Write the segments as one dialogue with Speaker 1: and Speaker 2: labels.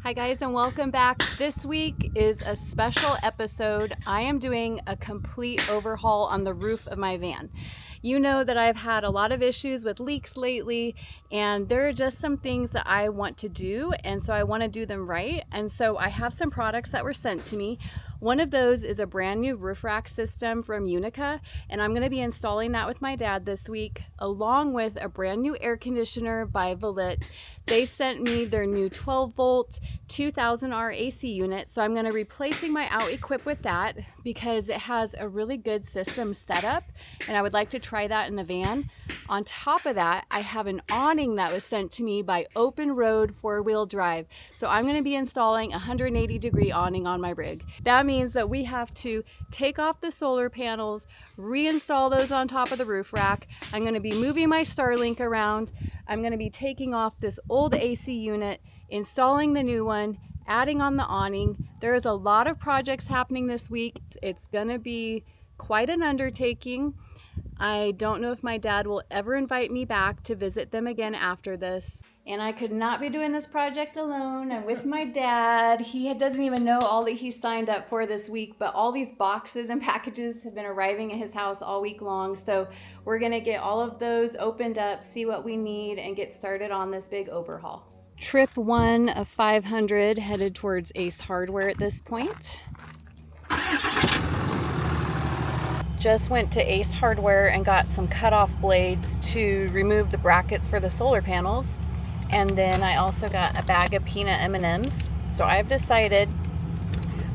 Speaker 1: Hi guys, and welcome back. This week is a special episode. I am doing a complete overhaul on the roof of my van. You know that I've had a lot of issues with leaks lately, and there are just some things that I want to do, and so I want to do them right. And so I have some products that were sent to me. One of those is a brand new roof rack system from Unaka, and I'm going to be installing that with my dad this week, along with a brand new air conditioner by Velit. They sent me their new 12 volt 2000R AC unit, so I'm going to be replacing my out equip with that because it has a really good system setup, and I would like to try that in the van. On top of that, I have an awning that was sent to me by OpenRoad 4-wheel drive, so I'm going to be installing a 180-degree awning on my rig. That means that we have to take off the solar panels, reinstall those on top of the roof rack. I'm going to be moving my Starlink around. I'm going to be taking off this old AC unit, installing the new one, adding on the awning. There is a lot of projects happening this week. It's going to be quite an undertaking. I don't know if my dad will ever invite me back to visit them again after this. And I could not be doing this project alone. I'm with my dad. He doesn't even know all that he signed up for this week, but all these boxes and packages have been arriving at his house all week long. So we're gonna get all of those opened up, see what we need, and get started on this big overhaul. Trip 1 of 500 headed towards Ace Hardware at this point. Just went to Ace Hardware and got some cutoff blades to remove the brackets for the solar panels. And then I also got a bag of peanut M&Ms. So I've decided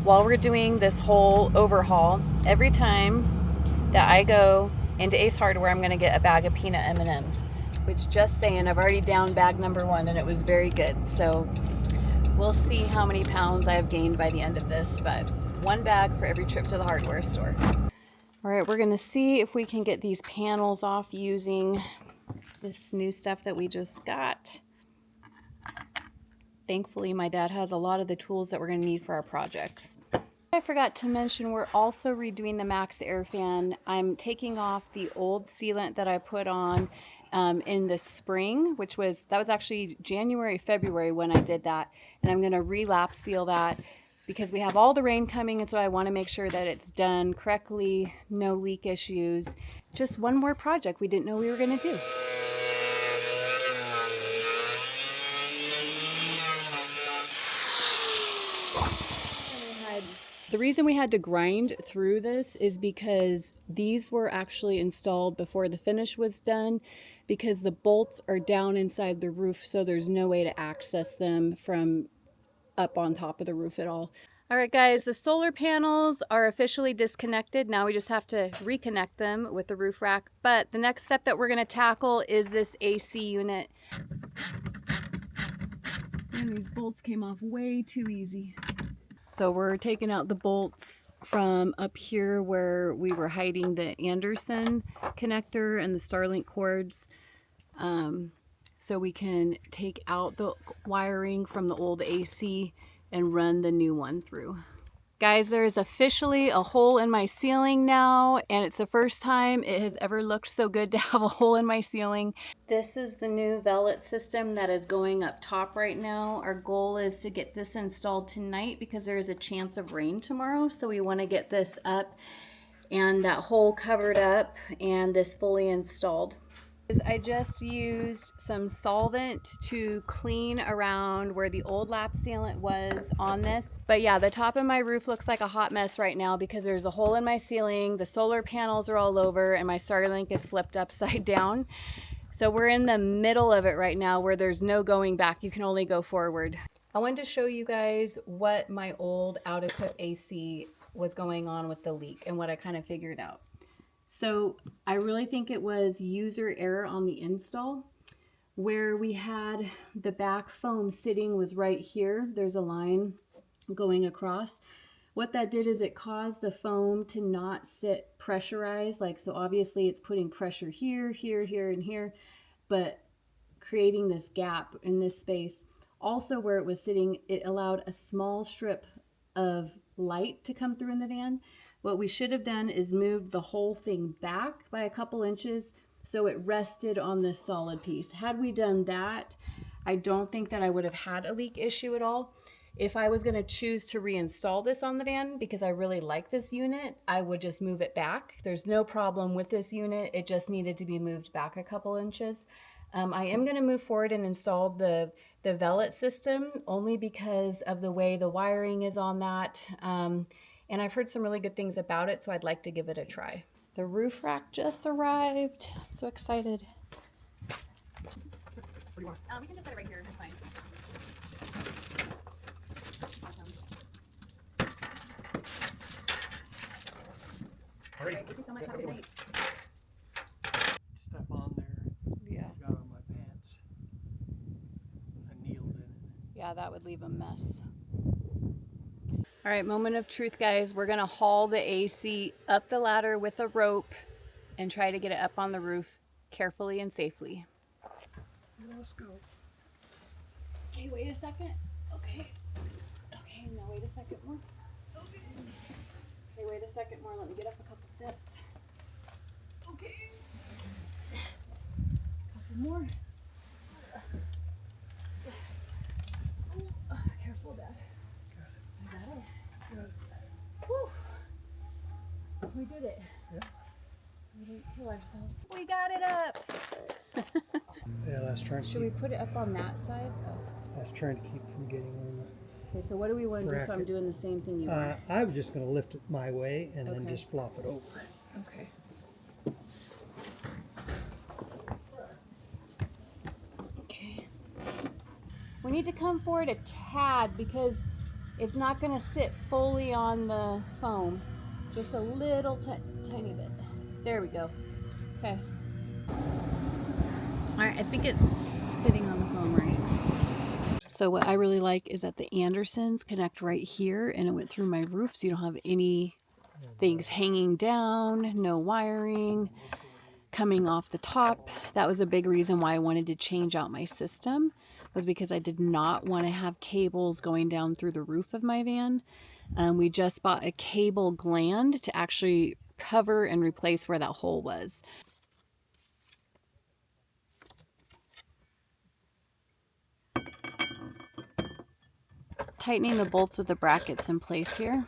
Speaker 1: while we're doing this whole overhaul, every time that I go into Ace Hardware, I'm gonna get a bag of peanut M&Ms. Which, just saying, I've already downed bag number 1 and it was very good. So we'll see how many pounds I have gained by the end of this, but 1 bag for every trip to the hardware store. All right, we're gonna see if we can get these panels off using this new stuff that we just got. Thankfully, my dad has a lot of the tools that we're gonna need for our projects. I forgot to mention, we're also redoing the Max Air fan. I'm taking off the old sealant that I put on in the spring, that was actually January, February when I did that. And I'm gonna relap seal that because we have all the rain coming, and so I wanna make sure that it's done correctly, no leak issues. Just one more project we didn't know we were gonna do. The reason we had to grind through this is because these were actually installed before the finish was done, because the bolts are down inside the roof, so there's no way to access them from up on top of the roof at all. All right guys, the solar panels are officially disconnected. Now we just have to reconnect them with the roof rack. But the next step that we're gonna tackle is this AC unit. And these bolts came off way too easy. So we're taking out the bolts from up here where we were hiding the Anderson connector and the Starlink cords, so we can take out the wiring from the old AC and run the new one through. Guys, there is officially a hole in my ceiling now, and it's the first time it has ever looked so good to have a hole in my ceiling. This is the new Velit system that is going up top right now. Our goal is to get this installed tonight because there is a chance of rain tomorrow, so we want to get this up and that hole covered up and this fully installed. I just used some solvent to clean around where the old lap sealant was on this. But yeah, the top of my roof looks like a hot mess right now because there's a hole in my ceiling, the solar panels are all over, and my Starlink is flipped upside down. So we're in the middle of it right now where there's no going back, you can only go forward. I wanted to show you guys what my old out-of-equip AC was going on with the leak and what I kind of figured out. So I really think it was user error on the install. Where we had the back foam sitting was right here. There's a line going across. What that did is it caused the foam to not sit pressurized. So obviously it's putting pressure here, here, here, and here, but creating this gap in this space. Also where it was sitting, it allowed a small strip of light to come through in the van. What we should have done is moved the whole thing back by a couple inches so it rested on this solid piece. Had we done that, I don't think that I would have had a leak issue at all. If I was gonna choose to reinstall this on the van because I really like this unit, I would just move it back. There's no problem with this unit. It just needed to be moved back a couple inches. I am gonna move forward and install the Velit system only because of the way the wiring is on that. And I've heard some really good things about it, so I'd like to give it a try. The roof rack just arrived. I'm so excited. What do you want? We can just set it right here. It's fine. All right, thank you so much. Have a good night.
Speaker 2: Stuff on there.
Speaker 1: Yeah.
Speaker 2: I got on my pants. I kneeled in it.
Speaker 1: Yeah, that would leave a mess. All right, moment of truth, guys. We're gonna haul the AC up the ladder with a rope and try to get it up on the roof carefully and safely.
Speaker 2: Let's go.
Speaker 1: Okay, wait a second. Okay. Okay, now wait a second more. Okay. Okay, wait a second more. Let me get up a couple steps. Okay. Couple more. Oh, careful, Dad.
Speaker 2: Got it.
Speaker 1: I got it.
Speaker 2: Got it.
Speaker 1: Whew. We did it.
Speaker 2: Yeah.
Speaker 1: We didn't kill ourselves. We got it up.
Speaker 2: Yeah, that's trying to
Speaker 1: Should we put it up on that side? Oh.
Speaker 2: That's trying to keep from getting on
Speaker 1: Okay, so what do we want to do so I'm
Speaker 2: bracket.
Speaker 1: doing the same thing you
Speaker 2: the.
Speaker 1: are?
Speaker 2: I was just going to lift it my way and then
Speaker 1: Okay.
Speaker 2: just flop it over.
Speaker 1: Okay. Okay. We need to come forward a tad because it's not going to sit fully on the foam. Just a little tiny bit. There we go. Okay. All right, I think it's sitting on the foam right. So what I really like is that the Andersons connect right here and it went through my roof so you don't have any things hanging down, no wiring coming off the top. That was a big reason why I wanted to change out my system, was because I did not want to have cables going down through the roof of my van. We just bought a cable gland to actually cover and replace where that hole was. Tightening the bolts with the brackets in place here.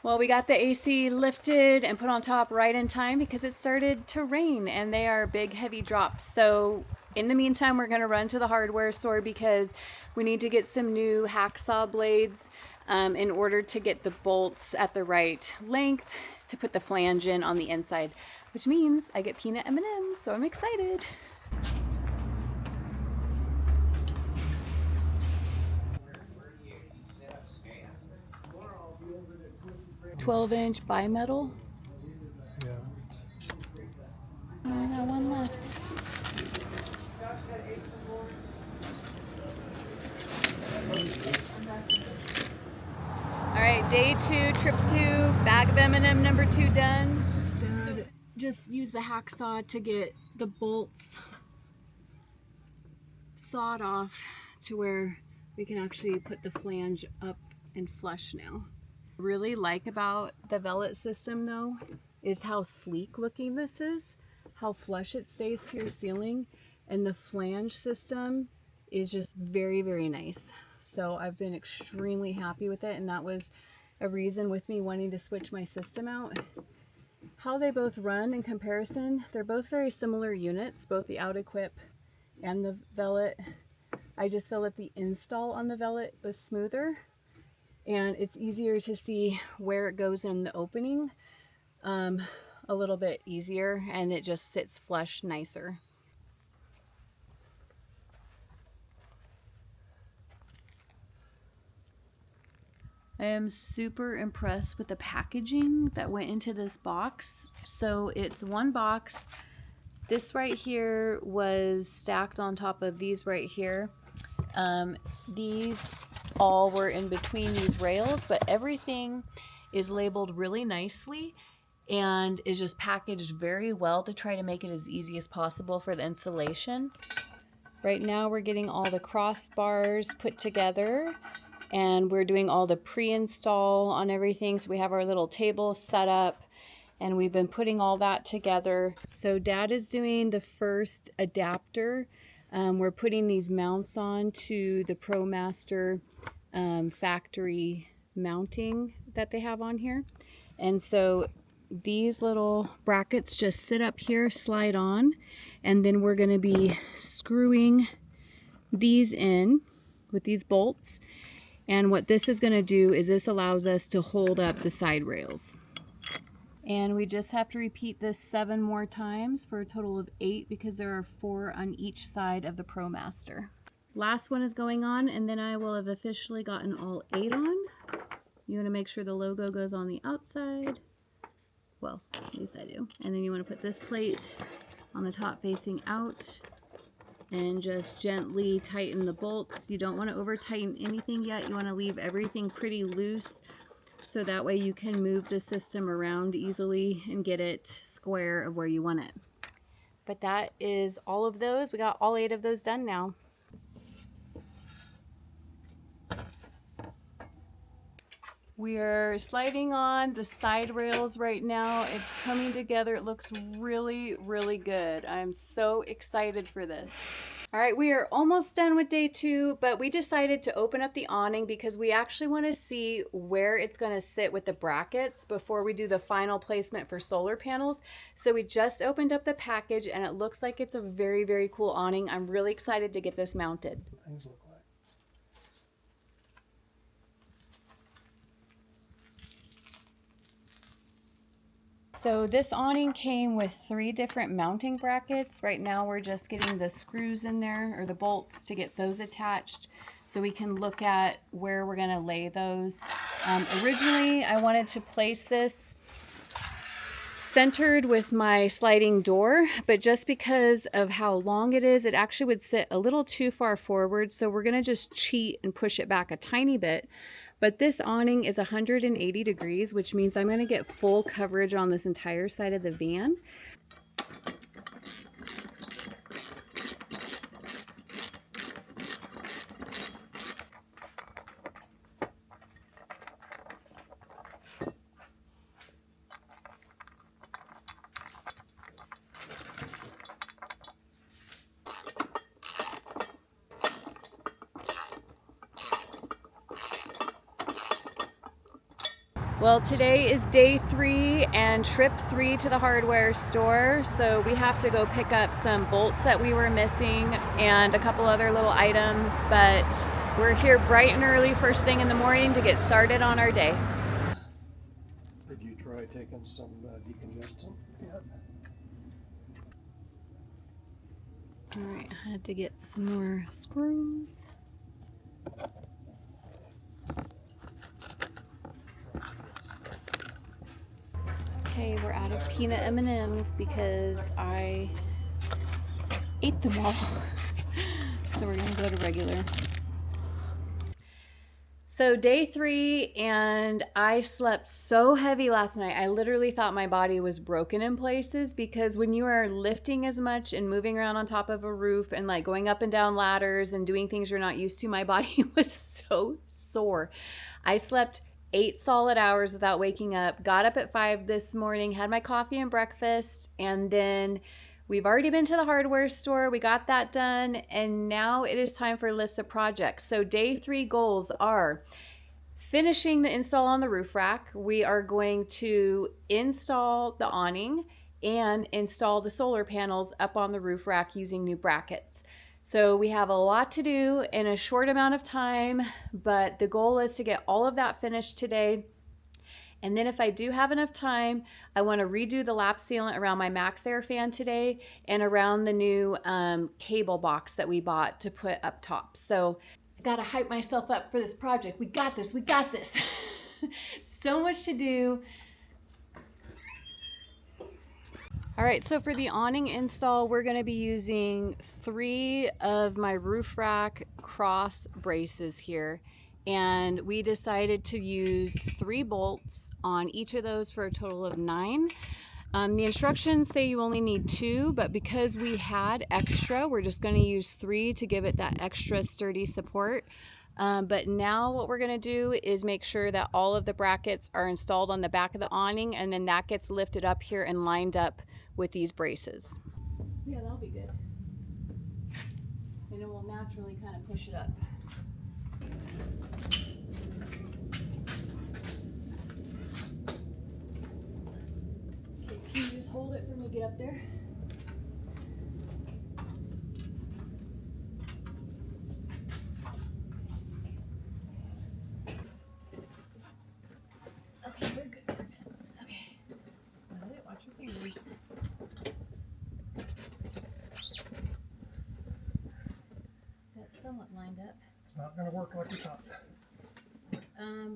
Speaker 1: Well, we got the AC lifted and put on top right in time because it started to rain and they are big heavy drops. So in the meantime, we're going to run to the hardware store because we need to get some new hacksaw blades in order to get the bolts at the right length to put the flange in on the inside, which means I get peanut M&Ms, so I'm excited. 12-inch bimetal.
Speaker 2: Yeah.
Speaker 1: I got one left. All right, day 2, trip 2, bag of M&M number 2 done. So just use the hacksaw to get the bolts sawed off to where we can actually put the flange up and flush now. Really like about the Velit system though is how sleek looking this is, how flush it stays to your ceiling, and the flange system is just very, very nice. So I've been extremely happy with it, and that was a reason with me wanting to switch my system out. How they both run in comparison, they're both very similar units, both the Out-Equip and the Velit. I just feel that the install on the Velit was smoother and it's easier to see where it goes in the opening, a little bit easier, and it just sits flush nicer. I am super impressed with the packaging that went into this box. So it's one box. This right here was stacked on top of these right here. These all were in between these rails, but everything is labeled really nicely and is just packaged very well to try to make it as easy as possible for the installation. Right now we're getting all the crossbars put together and we're doing all the pre-install on everything. So we have our little table set up and we've been putting all that together. So Dad is doing the first adapter. We're putting these mounts on to the ProMaster factory mounting that they have on here. And so these little brackets just sit up here, slide on, and then we're going to be screwing these in with these bolts. And what this is going to do is this allows us to hold up the side rails. And we just have to repeat this 7 more times for a total of 8 because there are 4 on each side of the ProMaster. Last one is going on, and then I will have officially gotten all 8 on. You want to make sure the logo goes on the outside. Well, at least I do. And then you want to put this plate on the top facing out and just gently tighten the bolts. You don't want to over tighten anything yet. You want to leave everything pretty loose so that way you can move the system around easily and get it square of where you want it. But that is all of those. We got all 8 of those done now. We are sliding on the side rails right now. It's coming together. It looks really, really good. I'm so excited for this. All right, we are almost done with day 2, but we decided to open up the awning because we actually want to see where it's going to sit with the brackets before we do the final placement for solar panels. So we just opened up the package and it looks like it's a very, very cool awning. I'm really excited to get this mounted.
Speaker 2: Things look like.
Speaker 1: So this awning came with 3 different mounting brackets. Right now we're just getting the screws in there, or the bolts, to get those attached so we can look at where we're going to lay those. Originally I wanted to place this centered with my sliding door, but just because of how long it is, it actually would sit a little too far forward. So we're going to just cheat and push it back a tiny bit. But this awning is 180 degrees, which means I'm going to get full coverage on this entire side of the van. Well, today is day 3 and trip 3 to the hardware store. So we have to go pick up some bolts that we were missing and a couple other little items, but we're here bright and early first thing in the morning to get started on our day.
Speaker 2: Did you try taking some decongestant yet?
Speaker 1: All right, I had to get some more screws. Okay, we're out of peanut M&Ms because I ate them all. So we're gonna go to regular. So day 3, and I slept so heavy last night. I literally thought my body was broken in places because when you are lifting as much and moving around on top of a roof and like going up and down ladders and doing things you're not used to, my body was so sore. I slept 8 solid hours without waking up, got up at 5 this morning, had my coffee and breakfast, and then we've already been to the hardware store. We got that done, and now it is time for a list of projects. So day 3 goals are finishing the install on the roof rack. We are going to install the awning and install the solar panels up on the roof rack using new brackets. So we have a lot to do in a short amount of time, but the goal is to get all of that finished today. And then if I do have enough time, I want to redo the lap sealant around my Max Air fan today and around the new cable box that we bought to put up top. So I got to hype myself up for this project. We got this, we got this. So much to do. All right, so for the awning install, we're going to be using 3 of my roof rack cross braces here. And we decided to use 3 bolts on each of those for a total of 9. The instructions say you only need 2, but because we had extra, we're just going to use 3 to give it that extra sturdy support. But now what we're gonna do is make sure that all of the brackets are installed on the back of the awning, and then that gets lifted up here and lined up with these braces. Yeah, that'll be good. And it will naturally kind of push it up. Okay, can you just hold it for me to get up there? Okay, we're good. Okay. Got it. Watch your fingers. That's somewhat lined up.
Speaker 2: It's not gonna work like we thought.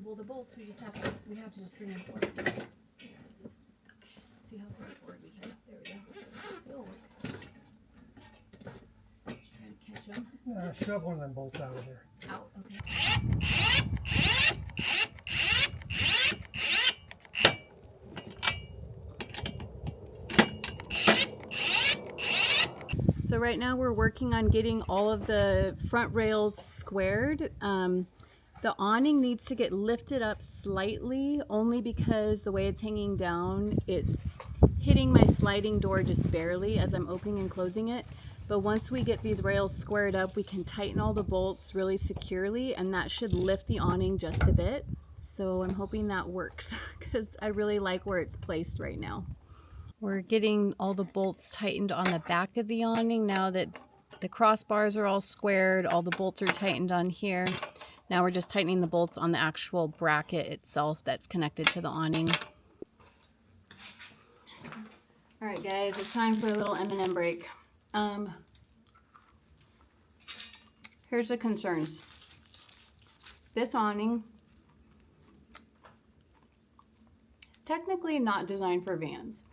Speaker 1: Well, the bolts we have to just bring them forward. Okay. Let's see how far forward we can get. There we go. It'll work. Just trying to catch them.
Speaker 2: Shove one of them bolts out of there.
Speaker 1: Out. Okay. So right now we're working on getting all of the front rails squared. The awning needs to get lifted up slightly, only because the way it's hanging down, it's hitting my sliding door just barely as I'm opening and closing it. But once we get these rails squared up, we can tighten all the bolts really securely, and that should lift the awning just a bit. So I'm hoping that works because I really like where it's placed right now. We're getting all the bolts tightened on the back of the awning now that the crossbars are all squared, all the bolts are tightened on here. Now we're just tightening the bolts on the actual bracket itself that's connected to the awning. All right, guys, it's time for a little M&M break. Here's the concerns. This awning is technically not designed for vans.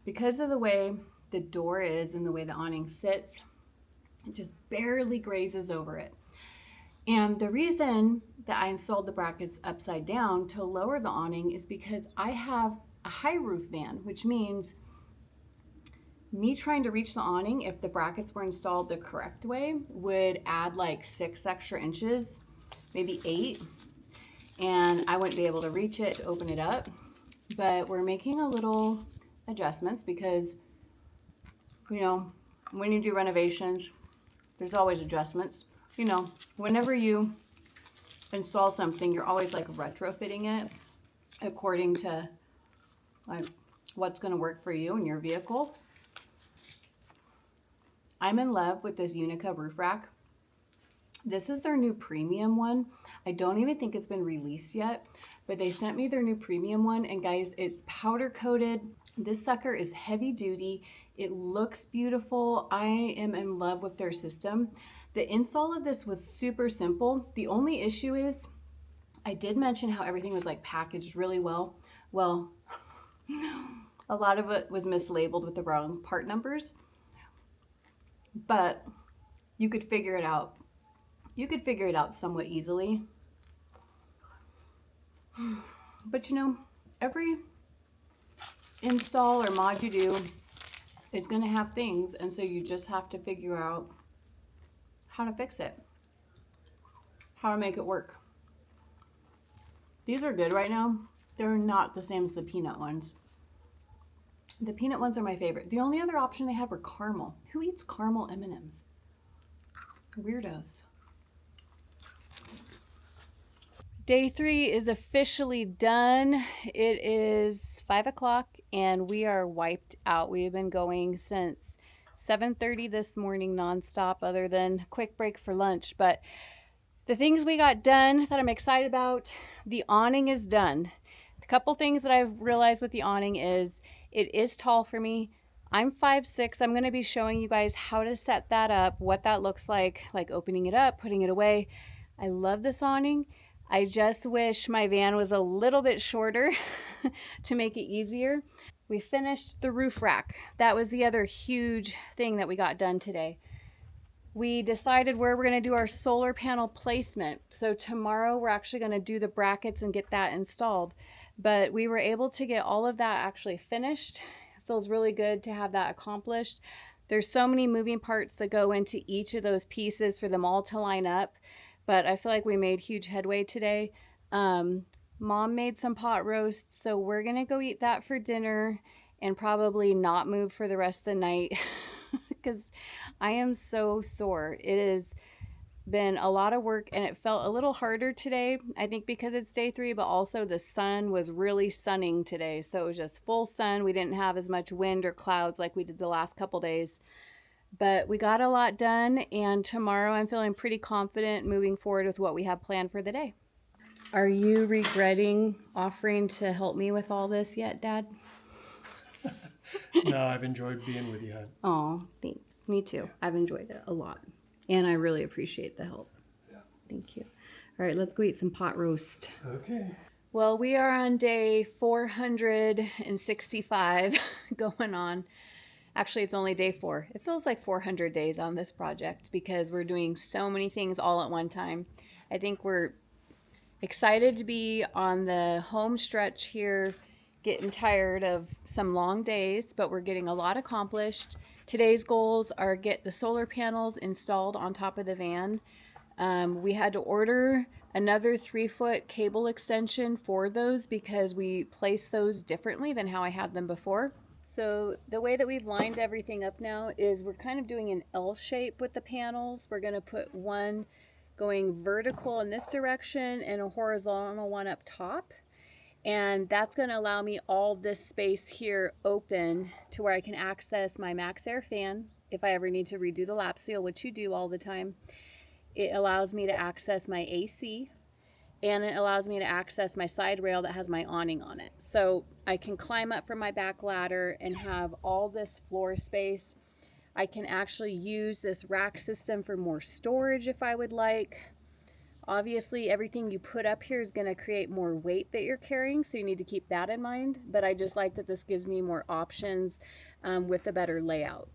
Speaker 1: Because of the way the door is and the way the awning sits, it just barely grazes over it. And the reason that I installed the brackets upside down to lower the awning is because I have a high roof van, which means me trying to reach the awning, if the brackets were installed the correct way, would add like 6 extra inches, maybe 8, and I wouldn't be able to reach it to open it up. But we're making a little adjustments because, you know, when you do renovations, there's always adjustments. You know, whenever you install something, you're always like retrofitting it according to like what's going to work for you and your vehicle. I'm in love with this Unaka roof rack. This is their new premium one. I don't even think it's been released yet, but they sent me their new premium one, and guys, it's powder coated. This sucker is heavy duty. It looks beautiful. I am in love with their system. The install of this was super simple. The only issue is I did mention how everything was like packaged really well. Well, a lot of it was mislabeled with the wrong part numbers, but you could figure it out. You could figure it out somewhat easily. But you know, every install or mod you do is going to have things, and so you just have to figure out how to fix it, how to make it work. These are good right now. They're not the same as the peanut ones. The peanut ones are my favorite. The only other option they had were caramel. Who eats caramel M&Ms? Weirdos. Day 3 is officially done. It is 5 o'clock and we are wiped out. We have been going since 7:30 this morning nonstop, other than quick break for lunch. But the things we got done that I'm excited about, the awning is done. A couple things that I've realized with the awning is it is tall for me. I'm 5'6". I'm going to be showing you guys how to set that up, what that looks like opening it up, putting it away. I love this awning. I just wish my van was a little bit shorter to make it easier. We finished the roof rack. That was the other huge thing that we got done today. We decided where we're going to do our solar panel placement. So tomorrow we're actually going to do the brackets and get that installed. But we were able to get all of that actually finished. It feels really good to have that accomplished. There's so many moving parts that go into each of those pieces for them all to line up. but I feel like we made huge headway today. Mom made some pot roast, so we're gonna go eat that for dinner and probably not move for the rest of the night because I am so sore. It has been a lot of work and it felt a little harder today. I think because it's day 3, but also the sun was really sunning today. So it was just full sun. We didn't have as much wind or clouds like we did the last couple days. But we got a lot done, and tomorrow I'm feeling pretty confident moving forward with what we have planned for the day. Are you regretting offering to help me with all this yet, Dad?
Speaker 2: No, I've enjoyed being with you, hon.
Speaker 1: Oh, thanks. Me too. I've enjoyed it a lot. And I really appreciate the help.
Speaker 2: Yeah.
Speaker 1: Thank you. All right, let's go eat some pot roast.
Speaker 2: Okay.
Speaker 1: Well, we are on day 465 going on. Actually, it's only day 4. It feels like 400 days on this project because we're doing so many things all at one time. I think we're excited to be on the home stretch here, getting tired of some long days, but we're getting a lot accomplished. Today's goals are get the solar panels installed on top of the van. We had to order another 3-foot cable extension for those because we placed those differently than how I had them before. So the way that we've lined everything up now is we're kind of doing an L shape with the panels. We're going to put one going vertical in this direction and a horizontal one up top. And that's going to allow me all this space here open to where I can access my Max Air fan if I ever need to redo the lap seal, which you do all the time. It allows me to access my AC, and it allows me to access my side rail that has my awning on it. So I can climb up from my back ladder and have all this floor space. I can actually use this rack system for more storage if I would like. Obviously, everything you put up here is going to create more weight that you're carrying, so you need to keep that in mind. But I just like that this gives me more options with a better layout.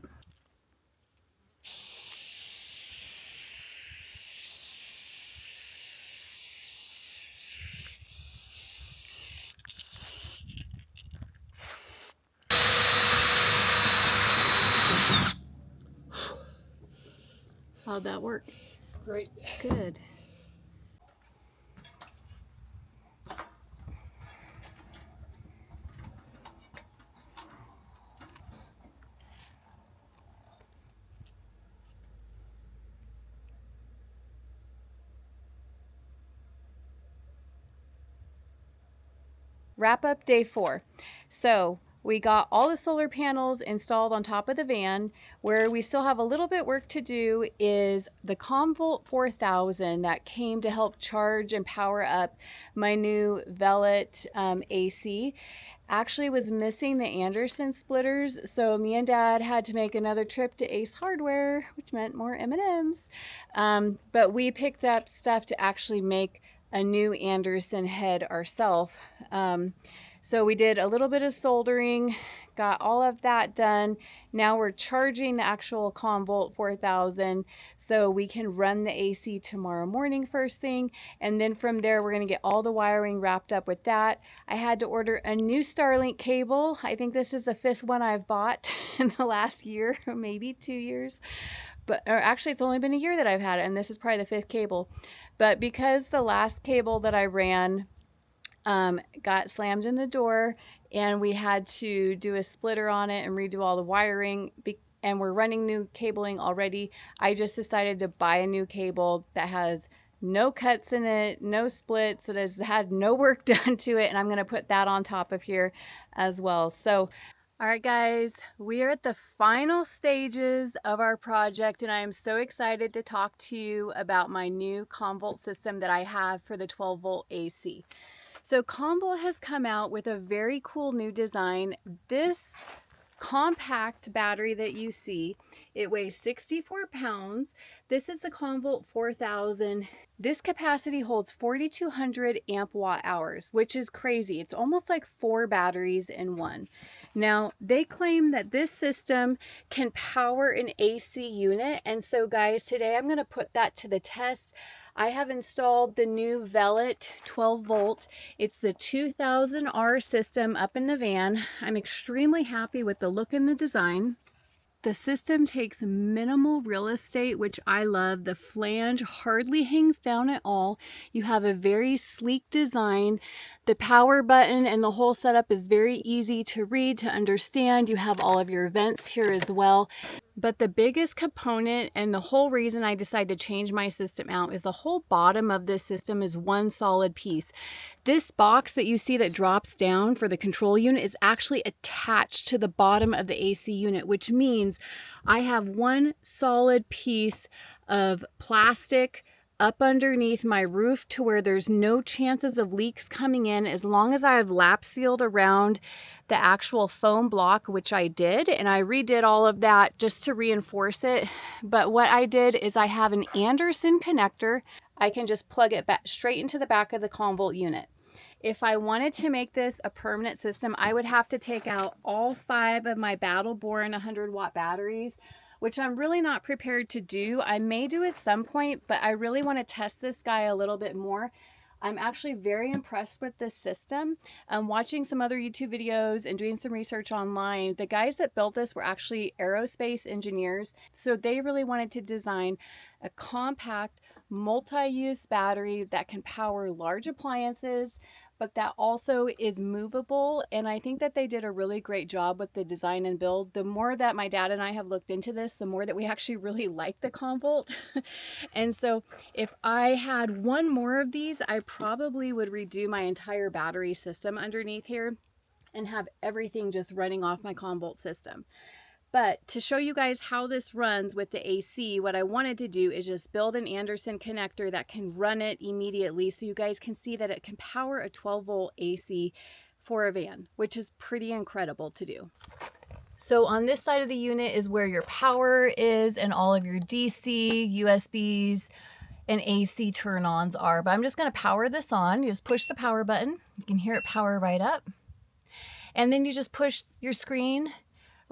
Speaker 1: How'd that work?
Speaker 2: Great.
Speaker 1: Good. Wrap up day 4. So we got all the solar panels installed on top of the van. Where we still have a little bit work to do is the Comvolt 4000 that came to help charge and power up my new Velit AC. Actually was missing the Anderson splitters, so me and Dad had to make another trip to Ace Hardware, which meant more M&Ms. But we picked up stuff to actually make a new Anderson head ourselves. So we did a little bit of soldering, got all of that done. Now we're charging the actual Comvolt 4000 so we can run the AC tomorrow morning first thing. And then from there, we're going to get all the wiring wrapped up with that. I had to order a new Starlink cable. I think this is the 5th one I've bought in the last year, maybe 2 years. But or actually, it's only been a year that I've had it, and this is probably the 5th cable. But because the last cable that I ran got slammed in the door and we had to do a splitter on it and redo all the wiring, and we're running new cabling already, I just decided to buy a new cable that has no cuts in it, no splits, that has had no work done to it, and I'm going to put that on top of here as well. So all right, guys, we are at the final stages of our project, and I am so excited to talk to you about my new Comvolt system that I have for the 12-volt AC. So Comvolt has come out with a very cool new design. This compact battery that you see, it weighs 64 pounds. This is the Comvolt 4000. This capacity holds 4,200 amp watt hours, which is crazy. It's almost like 4 batteries in one. Now, they claim that this system can power an AC unit. And so guys, today I'm going to put that to the test. I have installed the new Velit 12 volt. It's the 2000R system up in the van. I'm extremely happy with the look and the design. The system takes minimal real estate, which I love. The flange hardly hangs down at all. You have a very sleek design. The power button and the whole setup is very easy to read, to understand. You have all of your vents here as well. But the biggest component and the whole reason I decided to change my system out is the whole bottom of this system is one solid piece. This box that you see that drops down for the control unit is actually attached to the bottom of the AC unit, which means I have one solid piece of plastic up underneath my roof to where there's no chances of leaks coming in, as long as I have lap sealed around the actual foam block, which I did, and I redid all of that just to reinforce it. But what I did is I have an Anderson connector. I can just plug it back straight into the back of the Comvolt unit. If I wanted to make this a permanent system, I would have to take out all 5 of my Battle Born 100-watt batteries, which I'm really not prepared to do. I may do at some point, but I really want to test this guy a little bit more. I'm actually very impressed with this system. I'm watching some other YouTube videos and doing some research online. The guys that built this were actually aerospace engineers, so they really wanted to design a compact, multi-use battery that can power large appliances, but that also is movable. And I think that they did a really great job with the design and build. The more that my dad and I have looked into this, the more that we actually really like the Comvolt. And so if I had one more of these, I probably would redo my entire battery system underneath here and have everything just running off my Comvolt system. But to show you guys how this runs with the AC, what I wanted to do is just build an Anderson connector that can run it immediately, so you guys can see that it can power a 12-volt AC for a van, which is pretty incredible to do. So on this side of the unit is where your power is and all of your DC, USBs, and AC turn-ons are. But I'm just going to power this on. You just push the power button. You can hear it power right up. And then you just push your screen.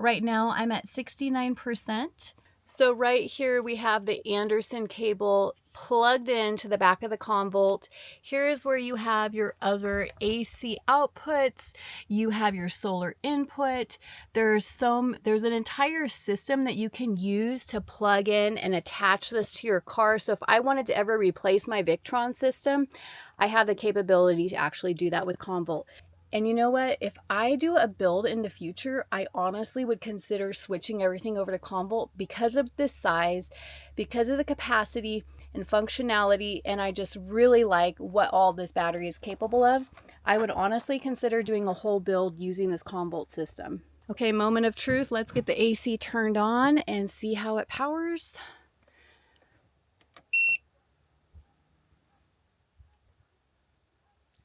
Speaker 1: Right now I'm at 69%. So right here we have the Anderson cable plugged into the back of the Comvolt. Here's where you have your other AC outputs. You have your solar input. There's an entire system that you can use to plug in and attach this to your car. So if I wanted to ever replace my Victron system, I have the capability to actually do that with Comvolt. And you know what? If I do a build in the future, I honestly would consider switching everything over to Comvolt because of the size, because of the capacity and functionality, and I just really like what all this battery is capable of. I would honestly consider doing a whole build using this Comvolt system. Okay, moment of truth. Let's get the AC turned on and see how it powers.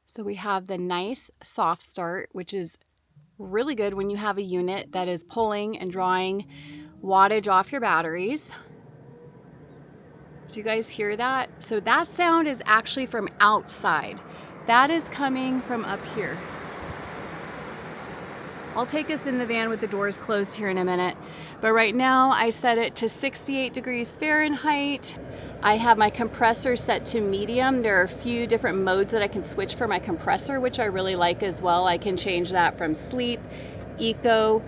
Speaker 1: So we have the nice soft start, which is really good when you have a unit that is pulling and drawing wattage off your batteries. Do you guys hear that? So that sound is actually from outside. That is coming from up here. I'll take us in the van with the doors closed here in a minute. But right now I set it to 68 degrees Fahrenheit. I have my compressor set to medium. There are a few different modes that I can switch for my compressor, which I really like as well. I can change that from sleep, eco,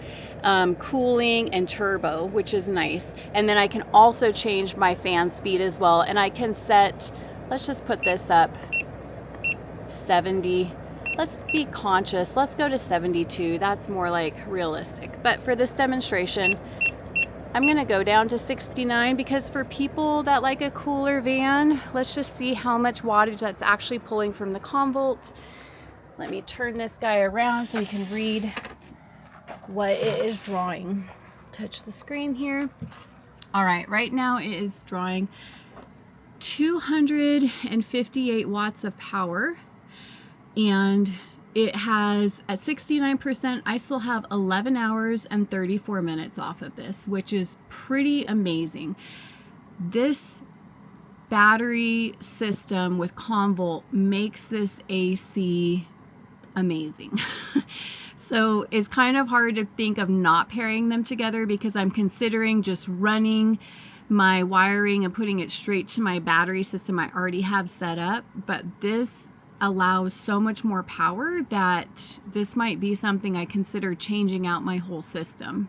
Speaker 1: cooling, and turbo, which is nice. And then I can also change my fan speed as well. And I can set, let's just put this up, 70. Let's be conscious. Let's go to 72. That's more like realistic. But for this demonstration, I'm going to go down to 69 because for people that like a cooler van, let's just see how much wattage that's actually pulling from the Comvolt. Let me turn this guy around so we can read what it is drawing. Touch the screen here. All right, right now it is drawing 258 watts of power, and it has, at 69%, I still have 11 hours and 34 minutes off of this, which is pretty amazing. This battery system with Comvolt makes this AC amazing. So it's kind of hard to think of not pairing them together because I'm considering just running my wiring and putting it straight to my battery system I already have set up. But this allows so much more power that this might be something I consider changing out my whole system.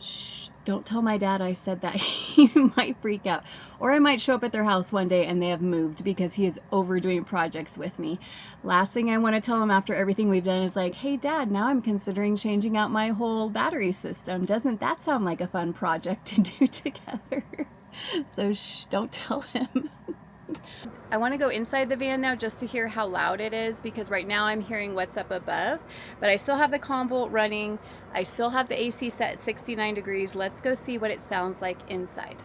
Speaker 1: Shh. Don't tell my dad I said that. He might freak out. Or I might show up at their house one day and they have moved because he is overdoing projects with me. Last thing I want to tell him after everything we've done is like, hey dad, now I'm considering changing out my whole battery system. Doesn't that sound like a fun project to do together? So shh, don't tell him. I want to go inside the van now just to hear how loud it is, because right now I'm hearing what's up above, but I still have the Comvolt running. I still have the AC set at 69 degrees. Let's go see what it sounds like inside.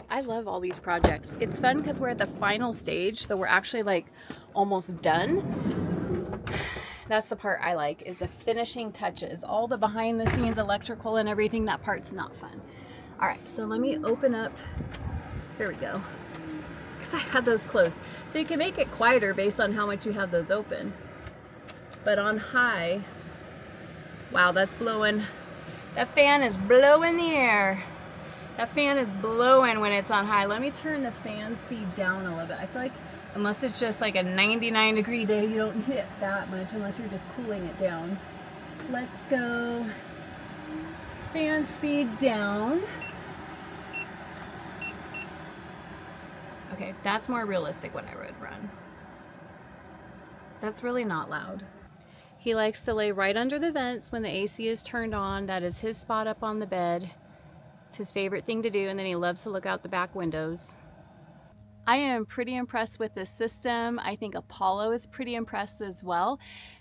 Speaker 1: I love all these projects. It's fun because we're at the final stage, so we're actually like almost done. That's the part I like, is the finishing touches. All the behind the scenes electrical and everything, that part's not fun. All right, so let me open up. Here we go. I had those closed. So you can make it quieter based on how much you have those open. But on high, wow, that's blowing. That fan is blowing the air. That fan is blowing when it's on high. Let me turn the fan speed down a little bit. I feel like unless it's just like a 99-degree day, you don't hit that much unless you're just cooling it down. Let's go fan speed down. Okay, that's more realistic what I would run. That's really not loud. He likes to lay right under the vents when the AC is turned on. That is his spot up on the bed. It's his favorite thing to do, and then he loves to look out the back windows. I am pretty impressed with this system. I think Apollo is pretty impressed as well.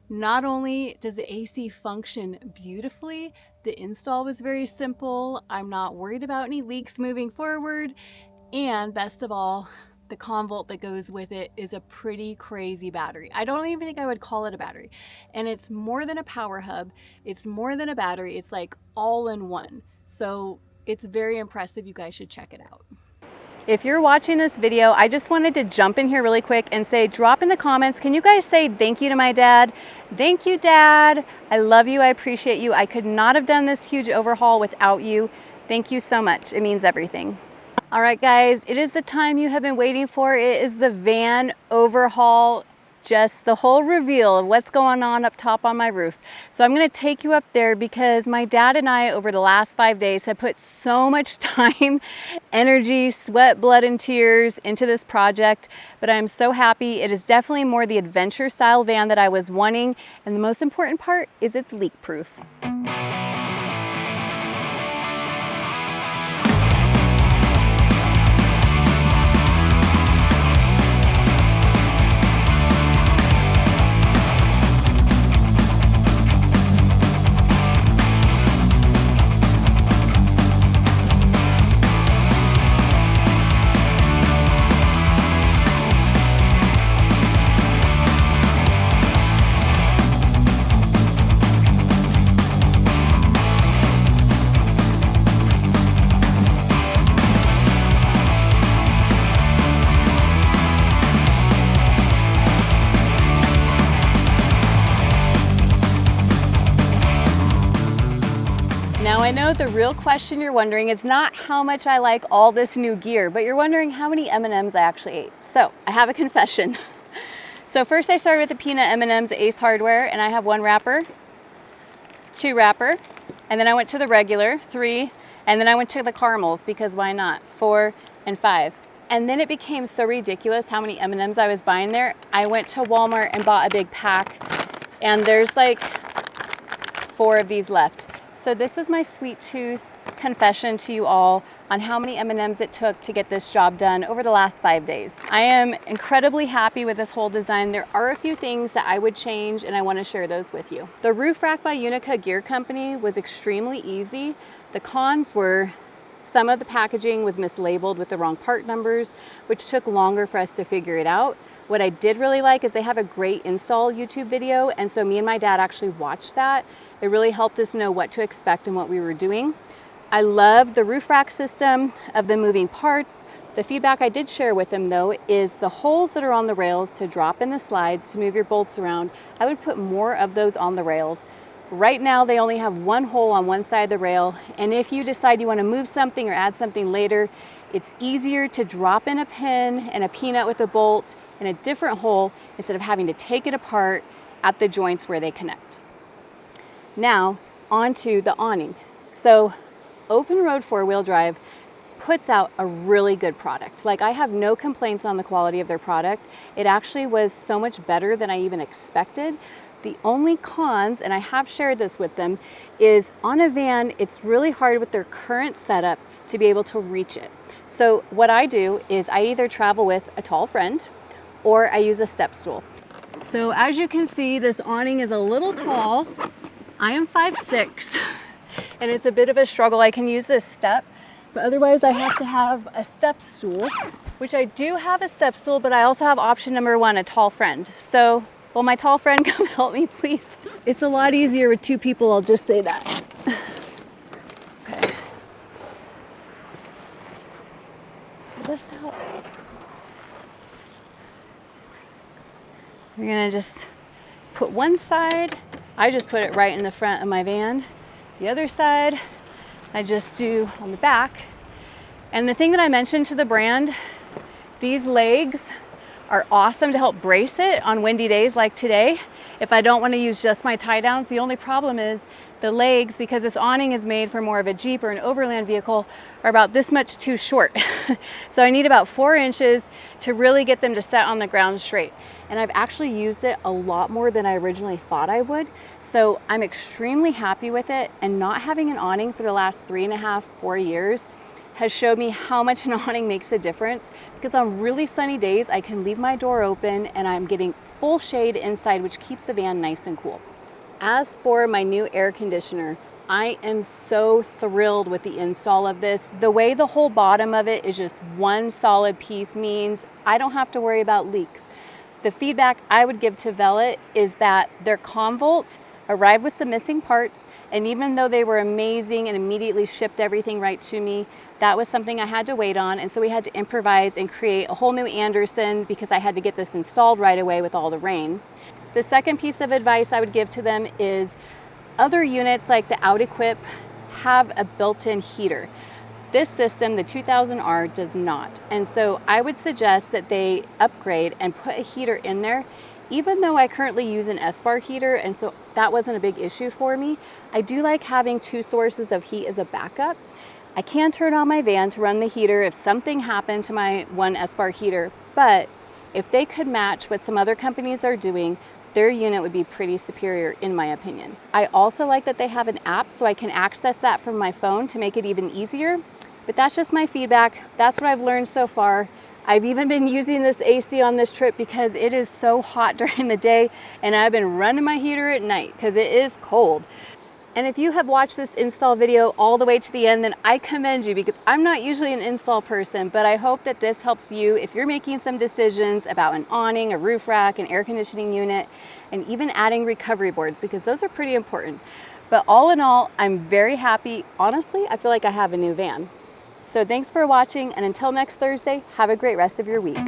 Speaker 1: Not only does the AC function beautifully, the install was very simple. I'm not worried about any leaks moving forward. And best of all, the Comvolt that goes with it is a pretty crazy battery. I don't even think I would call it a battery. And it's more than a power hub. It's more than a battery. It's like all in one. So it's very impressive. You guys should check it out. If you're watching this video, I just wanted to jump in here really quick and say, drop in the comments. Can you guys say thank you to my dad? Thank you, Dad. I love you. I appreciate you. I could not have done this huge overhaul without you. Thank you so much. It means everything. All right, guys, it is the time you have been waiting for. It is the van overhaul, just the whole reveal of what's going on up top on my roof. So I'm gonna take you up there because my dad and I over the last 5 days have put so much time, energy, sweat, blood, and tears into this project, but I'm so happy. It is definitely more the adventure style van that I was wanting, and the most important part is it's leak proof. Now I know the real question you're wondering is not how much I like all this new gear, but you're wondering how many M&Ms I actually ate. So I have a confession. So first I started with the peanut M&Ms at Ace Hardware, and I have 1 wrapper, 2 wrapper, and then I went to the regular, 3, and then I went to the caramels because why not, 4 and 5. And then it became so ridiculous how many M&Ms I was buying there. I went to Walmart and bought a big pack, and there's like 4 of these left. So this is my sweet tooth confession to you all on how many M&Ms it took to get this job done over the last 5 days. I am incredibly happy with this whole design. There are a few things that I would change, and I want to share those with you. The roof rack by Unaka Gear Company was extremely easy. The cons were some of the packaging was mislabeled with the wrong part numbers, which took longer for us to figure it out. What I did really like is they have a great install YouTube video, and so me and my dad actually watched that. It really helped us know what to expect and what we were doing. I love the roof rack system of the moving parts. The feedback I did share with them though is the holes that are on the rails to drop in the slides to move your bolts around. I would put more of those on the rails. Right now they only have 1 hole on one side of the rail, and if you decide you want to move something or add something later, it's easier to drop in a pin and a peanut with a bolt in a different hole instead of having to take it apart at the joints where they connect. Now onto the awning. So OpenRoad 4-wheel drive puts out a really good product. Like, I have no complaints on the quality of their product. It actually was so much better than I even expected. The only cons, and I have shared this with them, is on a van, it's really hard with their current setup to be able to reach it. So what I do is I either travel with a tall friend or I use a step stool. So as you can see, this awning is a little tall. I am 5'6", and it's a bit of a struggle. I can use this step, but otherwise I have to have a step stool, which I do have a step stool, but I also have option number 1, a tall friend. So will my tall friend come help me, please? It's a lot easier with 2 people, I'll just say that. Okay. Pull this out. We're gonna just put one side, I just put it right in the front of my van. The other side, I just do on the back. And the thing that I mentioned to the brand, these legs are awesome to help brace it on windy days like today. If I don't want to use just my tie downs, the only problem is the legs, because this awning is made for more of a Jeep or an overland vehicle, are about this much too short. So I need about 4 inches to really get them to set on the ground straight. And I've actually used it a lot more than I originally thought I would. So I'm extremely happy with it, and not having an awning for the last 3.5, 4 years has showed me how much an awning makes a difference, because on really sunny days, I can leave my door open and I'm getting full shade inside, which keeps the van nice and cool. As for my new air conditioner, I am so thrilled with the install of this. The way the whole bottom of it is just one solid piece means I don't have to worry about leaks. The feedback I would give to Velit is that their Comvolt arrived with some missing parts, and even though they were amazing and immediately shipped everything right to me, that was something I had to wait on, and so we had to improvise and create a whole new Anderson because I had to get this installed right away with all the rain. The second piece of advice I would give to them is other units like the Out-Equip have a built-in heater. This system, the 2000R, does not. And so I would suggest that they upgrade and put a heater in there. Even though I currently use an S-bar heater, and so that wasn't a big issue for me, I do like having 2 sources of heat as a backup. I can turn on my van to run the heater if something happened to my one S-bar heater, but if they could match what some other companies are doing, their unit would be pretty superior in my opinion. I also like that they have an app so I can access that from my phone to make it even easier, but that's just my feedback. That's what I've learned so far. I've even been using this AC on this trip because it is so hot during the day, and I've been running my heater at night because it is cold. And if you have watched this install video all the way to the end, then I commend you, because I'm not usually an install person, but I hope that this helps you if you're making some decisions about an awning, a roof rack, an air conditioning unit, and even adding recovery boards, because those are pretty important. But all in all, I'm very happy. Honestly, I feel like I have a new van. So thanks for watching, and until next Thursday, have a great rest of your week.